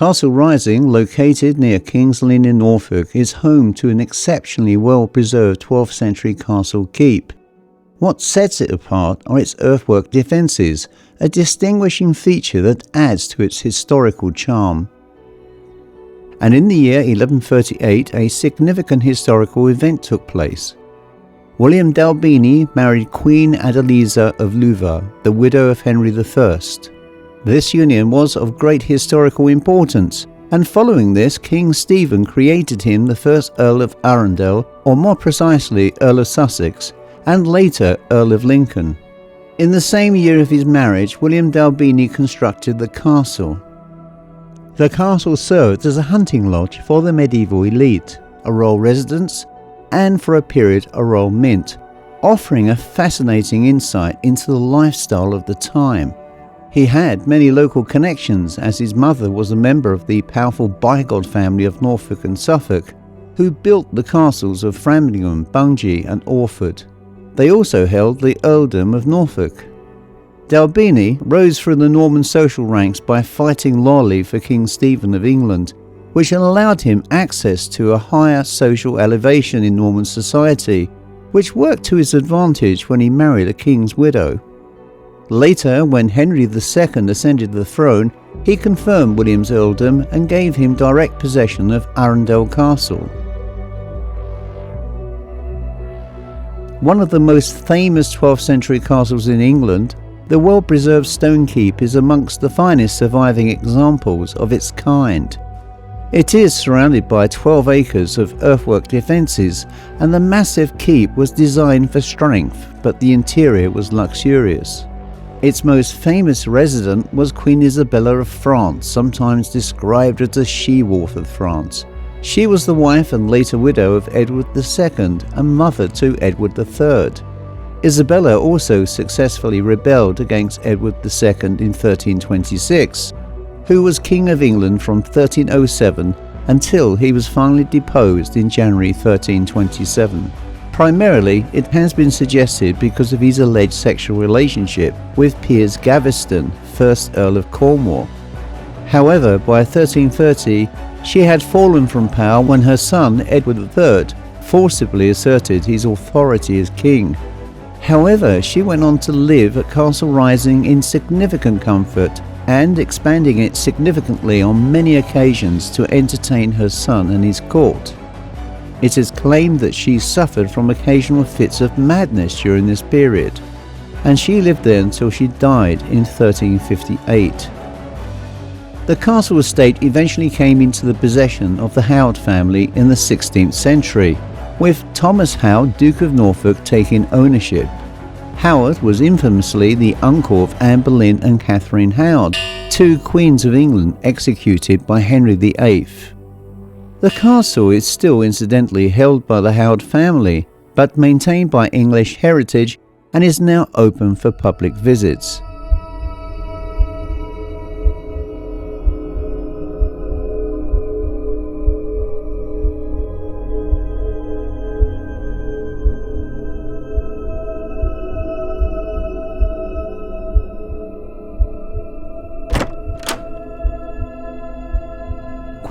Castle Rising, located near King's Lynn in Norfolk, is home to an exceptionally well-preserved 12th century castle keep. What sets it apart are its earthwork defences, a distinguishing feature that adds to its historical charm. And in the year 1138, a significant historical event took place. William d'Albini married Queen Adeliza of Louvain, the widow of Henry I. This union was of great historical importance, and following this, King Stephen created him the first Earl of Arundel, or more precisely Earl of Sussex, and later Earl of Lincoln. In the same year of his marriage, William d'Albini constructed the castle. The castle served as a hunting lodge for the medieval elite, a royal residence, and for a period a royal mint, offering a fascinating insight into the lifestyle of the time. He had many local connections, as his mother was a member of the powerful Bygod family of Norfolk and Suffolk, who built the castles of Framlingham, Bungay and Orford. They also held the earldom of Norfolk. D'Albini rose through the Norman social ranks by fighting loyally for King Stephen of England, which allowed him access to a higher social elevation in Norman society, which worked to his advantage when he married a king's widow. Later, when Henry II ascended the throne, he confirmed William's earldom and gave him direct possession of Arundel Castle. One of the most famous 12th century castles in England, the well-preserved stone keep is amongst the finest surviving examples of its kind. It is surrounded by 12 acres of earthwork defences, and the massive keep was designed for strength, but the interior was luxurious. Its most famous resident was Queen Isabella of France, sometimes described as the she-wolf of France. She was the wife and later widow of Edward II and mother to Edward III. Isabella also successfully rebelled against Edward II in 1326, who was King of England from 1307 until he was finally deposed in January 1327. Primarily, it has been suggested because of his alleged sexual relationship with Piers Gaveston, 1st Earl of Cornwall. However, by 1330, she had fallen from power when her son, Edward III, forcibly asserted his authority as king. However, she went on to live at Castle Rising in significant comfort and expanding it significantly on many occasions to entertain her son and his court. It is claimed that she suffered from occasional fits of madness during this period, and she lived there until she died in 1358. The castle estate eventually came into the possession of the Howard family in the 16th century, with Thomas Howard, Duke of Norfolk, taking ownership. Howard was infamously the uncle of Anne Boleyn and Catherine Howard, two queens of England executed by Henry VIII. The castle is still incidentally held by the Howard family, but maintained by English Heritage, and is now open for public visits.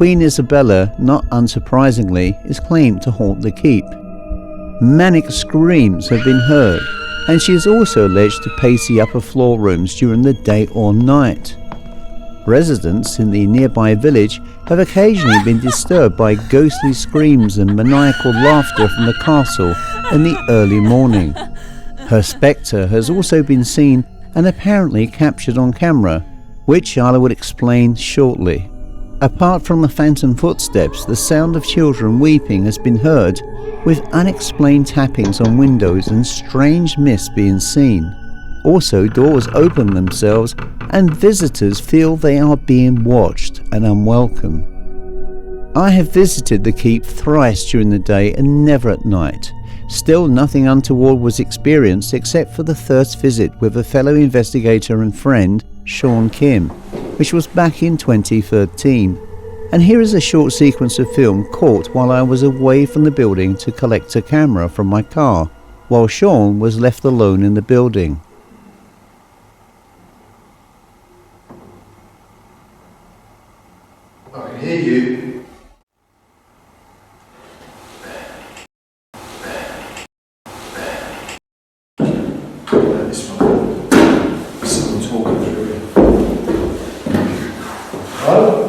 Queen Isabella, not unsurprisingly, is claimed to haunt the keep. Manic screams have been heard, and she is also alleged to pace the upper floor rooms during the day or night. Residents in the nearby village have occasionally been disturbed by ghostly screams and maniacal laughter from the castle in the early morning. Her spectre has also been seen and apparently captured on camera, which I will explain shortly. Apart from the phantom footsteps, the sound of children weeping has been heard, with unexplained tappings on windows and strange mist being seen. Also, doors open themselves and visitors feel they are being watched and unwelcome. I have visited the keep thrice during the day and never at night. Still, nothing untoward was experienced except for the first visit with a fellow investigator and friend, Sean Kim, which was back in 2013. And here is a short sequence of film caught while I was away from the building to collect a camera from my car, while Sean was left alone in the building. I can hear you. This one. Someone talking through it. Hello?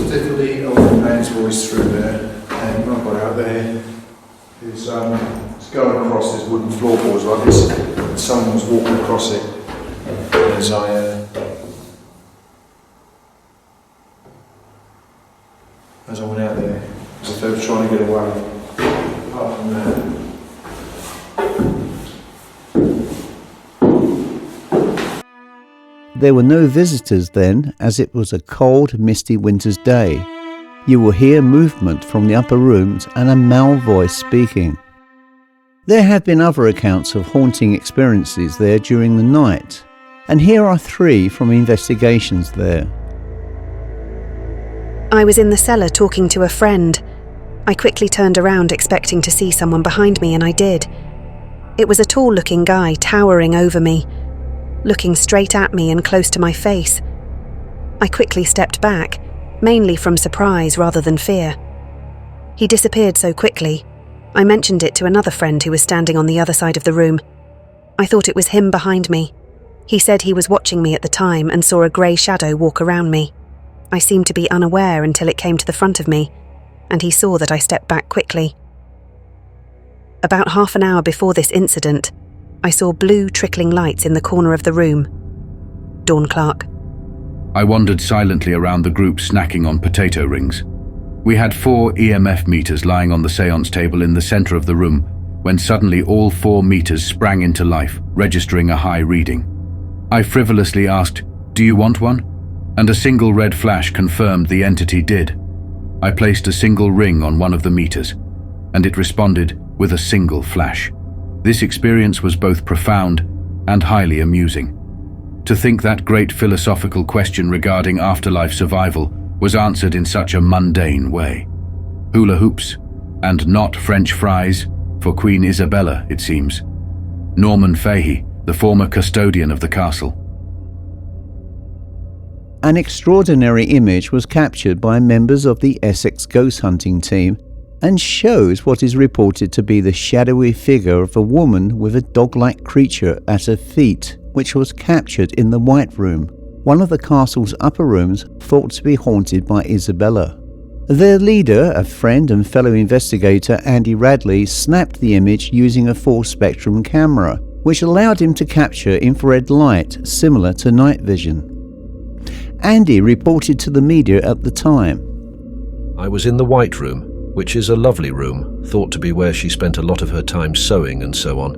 Definitely old man's voice through there, and when I got out there, it's going across this wooden floorboards like this, and someone was walking across it as I went out there, as if they were trying to get away. Apart from that. There were no visitors then, as it was a cold, misty winter's day. You will hear movement from the upper rooms and a male voice speaking. There have been other accounts of haunting experiences there during the night, and here are 3 from investigations there. I was in the cellar talking to a friend. I quickly turned around expecting to see someone behind me, and I did. It was a tall-looking guy towering over me, looking straight at me and close to my face. I quickly stepped back, mainly from surprise rather than fear. He disappeared so quickly. I mentioned it to another friend who was standing on the other side of the room. I thought it was him behind me. He said he was watching me at the time and saw a grey shadow walk around me. I seemed to be unaware until it came to the front of me, and he saw that I stepped back quickly. About half an hour before this incident, I saw blue trickling lights in the corner of the room. Dawn Clark. I wandered silently around the group snacking on potato rings. We had 4 EMF meters lying on the seance table in the center of the room, when suddenly all 4 meters sprang into life, registering a high reading. I frivolously asked, "Do you want one?" And a single red flash confirmed the entity did. I placed a single ring on one of the meters, and it responded with a single flash. This experience was both profound and highly amusing. To think that great philosophical question regarding afterlife survival was answered in such a mundane way. Hula hoops, and not French fries, for Queen Isabella, it seems. Norman Fahey, the former custodian of the castle. An extraordinary image was captured by members of the Essex ghost hunting team and shows what is reported to be the shadowy figure of a woman with a dog-like creature at her feet, which was captured in the White Room, one of the castle's upper rooms thought to be haunted by Isabella. Their leader, a friend and fellow investigator Andy Radley, snapped the image using a full-spectrum camera, which allowed him to capture infrared light similar to night vision. Andy reported to the media at the time. I was in the White Room, which is a lovely room, thought to be where she spent a lot of her time sewing and so on.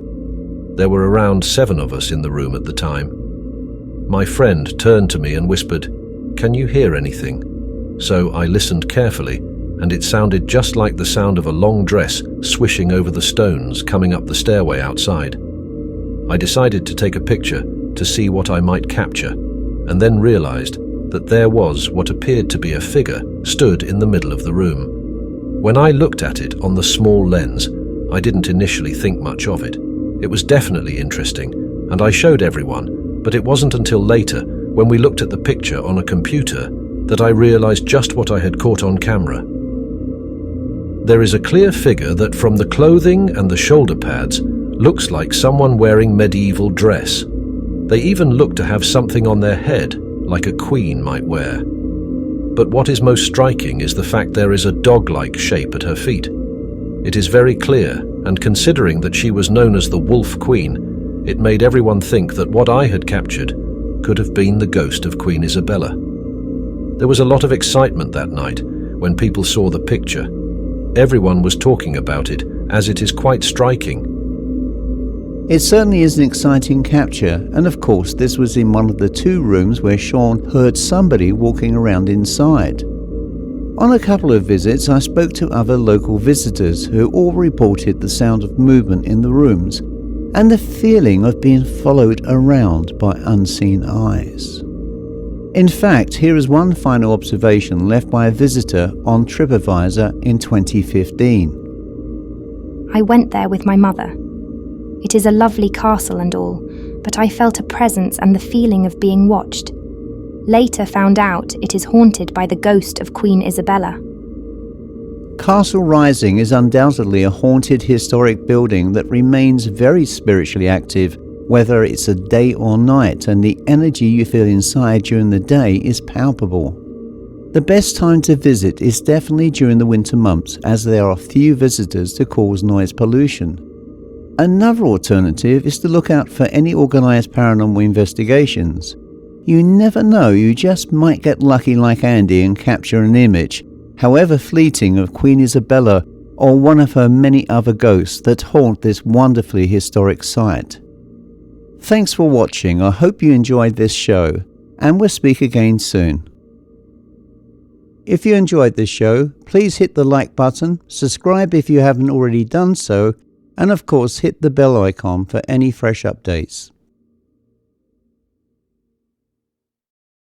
There were around 7 of us in the room at the time. My friend turned to me and whispered, "Can you hear anything?" So I listened carefully, and it sounded just like the sound of a long dress swishing over the stones coming up the stairway outside. I decided to take a picture to see what I might capture, and then realized that there was what appeared to be a figure stood in the middle of the room. When I looked at it on the small lens, I didn't initially think much of it. It was definitely interesting, and I showed everyone, but it wasn't until later, when we looked at the picture on a computer, that I realized just what I had caught on camera. There is a clear figure that, from the clothing and the shoulder pads, looks like someone wearing medieval dress. They even look to have something on their head, like a queen might wear. But what is most striking is the fact there is a dog-like shape at her feet. It is very clear, and considering that she was known as the Wolf Queen, it made everyone think that what I had captured could have been the ghost of Queen Isabella. There was a lot of excitement that night when people saw the picture. Everyone was talking about it, as it is quite striking. It certainly is an exciting capture, and of course this was in one of the 2 rooms where Sean heard somebody walking around inside. On a couple of visits I spoke to other local visitors who all reported the sound of movement in the rooms and the feeling of being followed around by unseen eyes. In fact, here is one final observation left by a visitor on TripAdvisor in 2015. I went there with my mother. It is a lovely castle and all, but I felt a presence and the feeling of being watched. Later found out it is haunted by the ghost of Queen Isabella. Castle Rising is undoubtedly a haunted historic building that remains very spiritually active, whether it's a day or night, and the energy you feel inside during the day is palpable. The best time to visit is definitely during the winter months, as there are few visitors to cause noise pollution. Another alternative is to look out for any organised paranormal investigations. You never know, you just might get lucky like Andy and capture an image, however fleeting, of Queen Isabella or one of her many other ghosts that haunt this wonderfully historic site. Thanks for watching. I hope you enjoyed this show, and we'll speak again soon. If you enjoyed this show, please hit the like button, subscribe if you haven't already done so, and of course hit the bell icon for any fresh updates.